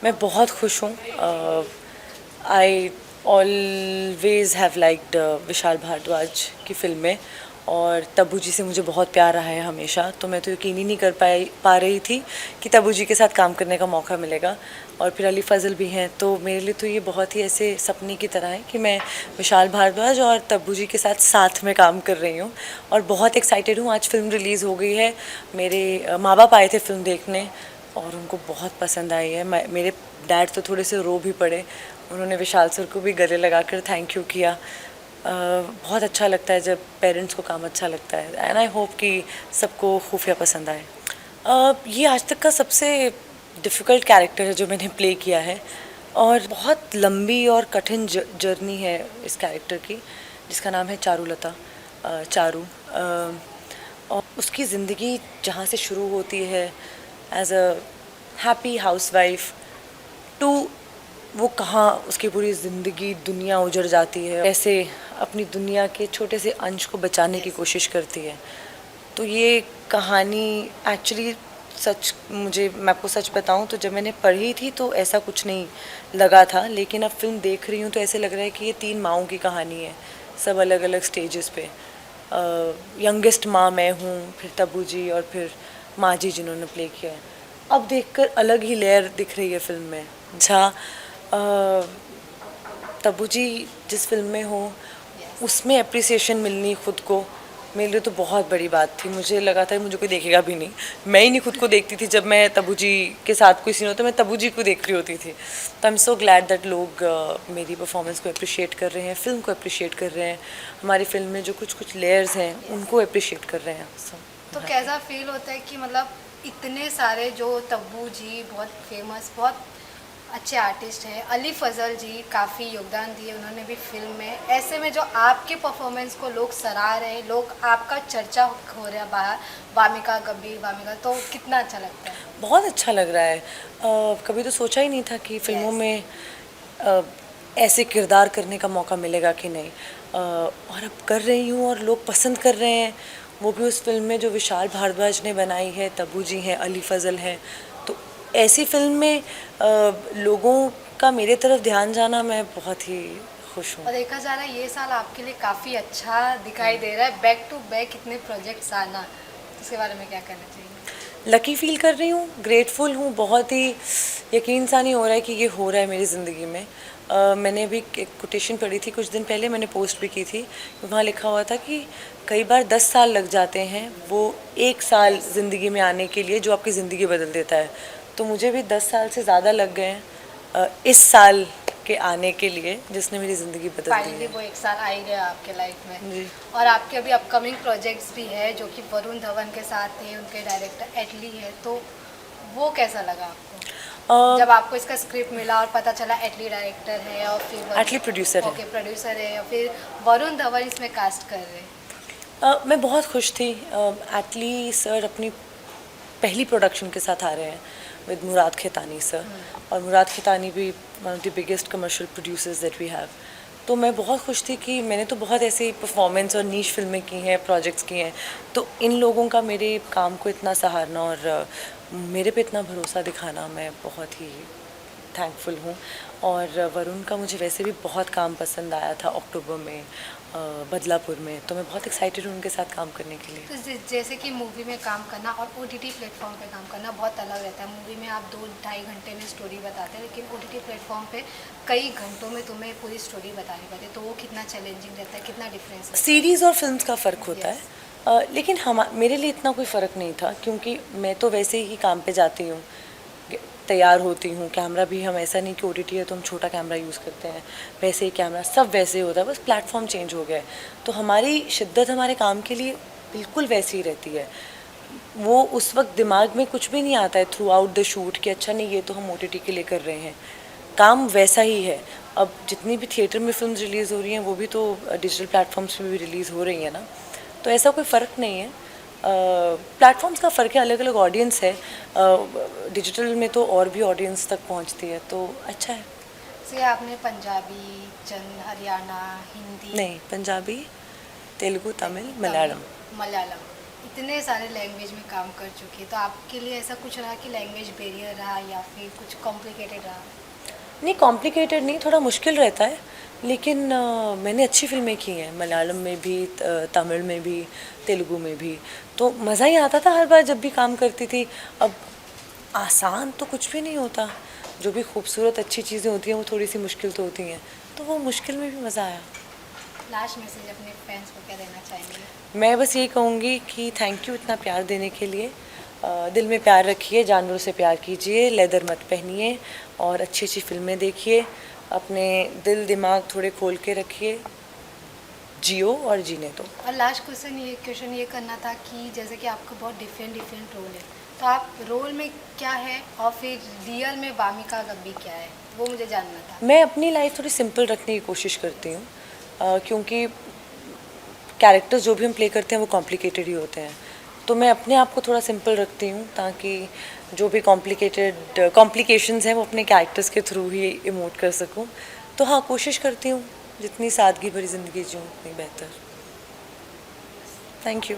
मैं बहुत खुश हूँ। I always have liked Vishal Bhardwaj की फ़िल्में, और तब्बू जी से मुझे बहुत प्यार रहा है हमेशा। तो मैं तो यकीन ही नहीं कर पा रही थी कि तब्बू जी के साथ काम करने का मौका मिलेगा। और फिर अली फजल भी हैं, तो मेरे लिए तो ये बहुत ही ऐसे सपने की तरह है कि मैं विशाल भारद्वाज और तब्बू जी के साथ में काम कर रही हूँ। और बहुत एक्साइटेड हूँ। आज फिल्म रिलीज़ हो गई है। मेरे माँ बाप आए थे फिल्म देखने और उनको बहुत पसंद आई है। मेरे डैड तो थोड़े से रो भी पड़े। उन्होंने विशाल सर को भी गले लगाकर थैंक यू किया। बहुत अच्छा लगता है जब पेरेंट्स को काम अच्छा लगता है, एंड आई होप कि सबको खुफिया पसंद आए। ये आज तक का सबसे डिफ़िकल्ट कैरेक्टर है जो मैंने प्ले किया है, और बहुत लंबी और कठिन जर्नी है इस कैरेक्टर की, जिसका नाम है चारुलता। चारू। और उसकी ज़िंदगी जहाँ से शुरू होती है as a happy housewife to वो कहाँ उसकी पूरी ज़िंदगी दुनिया उजड़ जाती है, कैसे अपनी दुनिया के छोटे से अंश को बचाने की कोशिश करती है। तो ये कहानी एक्चुअली मैं आपको सच बताऊं तो जब मैंने पढ़ी थी तो ऐसा कुछ नहीं लगा था, लेकिन अब फिल्म देख रही हूँ तो ऐसे लग रहा है कि ये 3 माँओं की कहानी है, सब अलग अलग स्टेजेस पे। यंगेस्ट माँ मैं हूँ, फिर तब्बू जी, और फिर माँ जी जिन्होंने प्ले किया है। अब देखकर अलग ही लेयर दिख रही है फिल्म में। जहाँ तब्बू जी जिस फिल्म में हो उसमें अप्रिसिएशन मिलनी खुद को, मेरे लिए तो बहुत बड़ी बात थी। मुझे लगा था मुझे कोई देखेगा भी नहीं, मैं ही नहीं खुद को देखती थी। जब मैं तब्बू जी के साथ कोई सीन होता मैं तब्बू जी को देख रही होती थी। तो I am so glad that लोग मेरी परफॉर्मेंस को अप्रिशिएट कर रहे हैं, फिल्म को अप्रिशिएट कर रहे हैं, हमारी फिल्म में जो कुछ कुछ लेयर्स हैं उनको अप्रिशिएट कर रहे हैं। तो कैसा फील होता है कि मतलब इतने सारे जो तब्बू जी बहुत फेमस, बहुत अच्छे आर्टिस्ट हैं, अली फजल जी काफ़ी योगदान दिए उन्होंने भी फिल्म में, ऐसे में जो आपके परफॉर्मेंस को लोग सराह रहे हैं, लोग आपका चर्चा हो रहा है बाहर, वामिका गंभीर, वामिका, तो कितना अच्छा लगता है? बहुत अच्छा लग रहा है। कभी तो सोचा ही नहीं था कि फिल्मों में ऐसे किरदार करने का मौका मिलेगा कि नहीं। और अब कर रही हूँ और लोग पसंद कर रहे हैं, वो भी उस फिल्म में जो विशाल भारद्वाज ने बनाई है, तब्बू जी हैं, अली फजल हैं। तो ऐसी फिल्म में लोगों का मेरे तरफ ध्यान जाना, मैं बहुत ही खुश हूँ। और देखा जा रहा है ये साल आपके लिए काफ़ी अच्छा दिखाई दे रहा है, बैक टू बैक इतने प्रोजेक्ट्स आना, इसके बारे में क्या कहना चाहिए? लकी फील कर रही हूँ, ग्रेटफुल हूँ, बहुत ही यकीन सा नहीं हो रहा है कि ये हो रहा है मेरी ज़िंदगी में। मैंने भी एक कोटेशन पढ़ी थी कुछ दिन पहले, मैंने पोस्ट भी की थी, वहाँ लिखा हुआ था कि कई बार 10 साल लग जाते हैं वो 1 साल ज़िंदगी में आने के लिए जो आपकी ज़िंदगी बदल देता है। तो मुझे भी 10 साल से ज़्यादा लग गए हैं इस साल के आने के लिए जिसने मेरी ज़िंदगी बदल दी फाइनली है। वो एक साल आ ही गया आपके लाइफ में। जी। और आपके अभी अपकमिंग प्रोजेक्ट्स भी है जो कि वरुण धवन के साथ थे, उनके डायरेक्टर एटली है, तो वो कैसा लगा आपको जब आपको इसका स्क्रिप्ट मिला और पता चला एटली डायरेक्टर है और फिर एटली प्रोड्यूसर है। ओके, प्रोड्यूसर है और फिर वरुण धवन इसमें कास्ट कर रहे हैं? मैं बहुत खुश थी। एटली सर अपनी पहली प्रोडक्शन के साथ आ रहे हैं विद मुराद खेतानी सर, और मुराद खेतानी भी one of the biggest commercial producers that we have. तो मैं बहुत खुश थी कि मैंने तो बहुत ऐसी परफॉर्मेंस और नीश फिल्में की हैं, प्रोजेक्ट्स किए हैं, तो इन लोगों का मेरे काम को इतना सराहना और मेरे पे इतना भरोसा दिखाना, मैं बहुत ही थैंकफुल हूँ। और वरुण का मुझे वैसे भी बहुत काम पसंद आया था अक्टूबर में बदलापुर में, तो मैं बहुत एक्साइटेड हूँ उनके साथ काम करने के लिए। तो जैसे कि मूवी में काम करना और ओटीटी प्लेटफॉर्म पे काम करना बहुत अलग रहता है। मूवी में आप 2-2.5 घंटे में स्टोरी बताते हैं, लेकिन ओटीटी प्लेटफॉर्म पे कई घंटों में तुम्हें पूरी स्टोरी बतानी पड़ती है, तो वो कितना चैलेंजिंग रहता है, कितना डिफरेंस है? सीरीज़ और फिल्म्स का फ़र्क होता है। लेकिन मेरे लिए इतना कोई फ़र्क नहीं था, क्योंकि मैं तो वैसे ही काम पे जाती हूँ, तैयार होती हूँ। कैमरा भी हम ऐसा नहीं कि ओटीटी है तो हम छोटा कैमरा यूज़ करते हैं, वैसे ही कैमरा सब वैसे होता है, बस प्लेटफॉर्म चेंज हो गया है। तो हमारी शिद्दत हमारे काम के लिए बिल्कुल वैसी ही रहती है। वो उस वक्त दिमाग में कुछ भी नहीं आता है थ्रू आउट द शूट कि अच्छा नहीं ये तो हम ओटीटी के लिए कर रहे हैं, काम वैसा ही है। अब जितनी भी थिएटर में फिल्म रिलीज़ हो रही हैं वो भी तो डिजिटल प्लेटफॉर्म्स में भी रिलीज़ हो रही हैं ना, तो ऐसा कोई फ़र्क नहीं है। प्लेटफॉर्म्स का फ़र्क है, अलग अलग ऑडियंस है। डिजिटल में तो और भी ऑडियंस तक पहुंचती है, तो अच्छा है। से आपने पंजाबी, चंद, हरियाणा, हिंदी? नहीं, पंजाबी, तेलुगु, तमिल, मलयालम। मलयालम। इतने सारे लैंग्वेज में काम कर चुके, तो आपके लिए ऐसा कुछ रहा कि लैंग्वेज बैरियर रहा या फिर कुछ कॉम्प्लिकेटेड रहा? नहीं, कॉम्प्लिकेटेड नहीं, थोड़ा मुश्किल रहता है, लेकिन मैंने अच्छी फिल्में की हैं, मलयालम में भी, तमिल में भी, तेलुगु में भी, तो मज़ा ही आता था हर बार जब भी काम करती थी। अब आसान तो कुछ भी नहीं होता, जो भी खूबसूरत अच्छी चीज़ें होती हैं वो थोड़ी सी मुश्किल तो होती हैं, तो वो मुश्किल में भी मज़ा आया। लास्ट मैसेज अपने फैंस को क्या देना चाहेंगे? मैं बस ये कहूँगी कि थैंक यू इतना प्यार देने के लिए। दिल में प्यार रखिए, जानवरों से प्यार कीजिए, लेदर मत पहनिए और अच्छी अच्छी फिल्में देखिए, अपने दिल दिमाग थोड़े खोल के रखिए, जियो और जीने दो। और लास्ट क्वेश्चन ये करना था कि जैसे कि आपका बहुत डिफरेंट रोल है, तो आप रोल में क्या है और फिर रियल में वामिका गब्बी क्या है, वो मुझे जानना था। मैं अपनी लाइफ थोड़ी सिंपल रखने की कोशिश करती हूँ, क्योंकि कैरेक्टर्स जो भी हम प्ले करते हैं वो कॉम्प्लिकेटेड ही होते हैं, तो मैं अपने आप को थोड़ा सिंपल रखती हूँ ताकि जो भी कॉम्प्लिकेशंस हैं वो अपने कैरेक्टर्स के थ्रू ही इमोट कर सकूँ। तो हाँ, कोशिश करती हूँ जितनी सादगी भरी ज़िंदगी जीऊँ उतनी बेहतर। Thank you.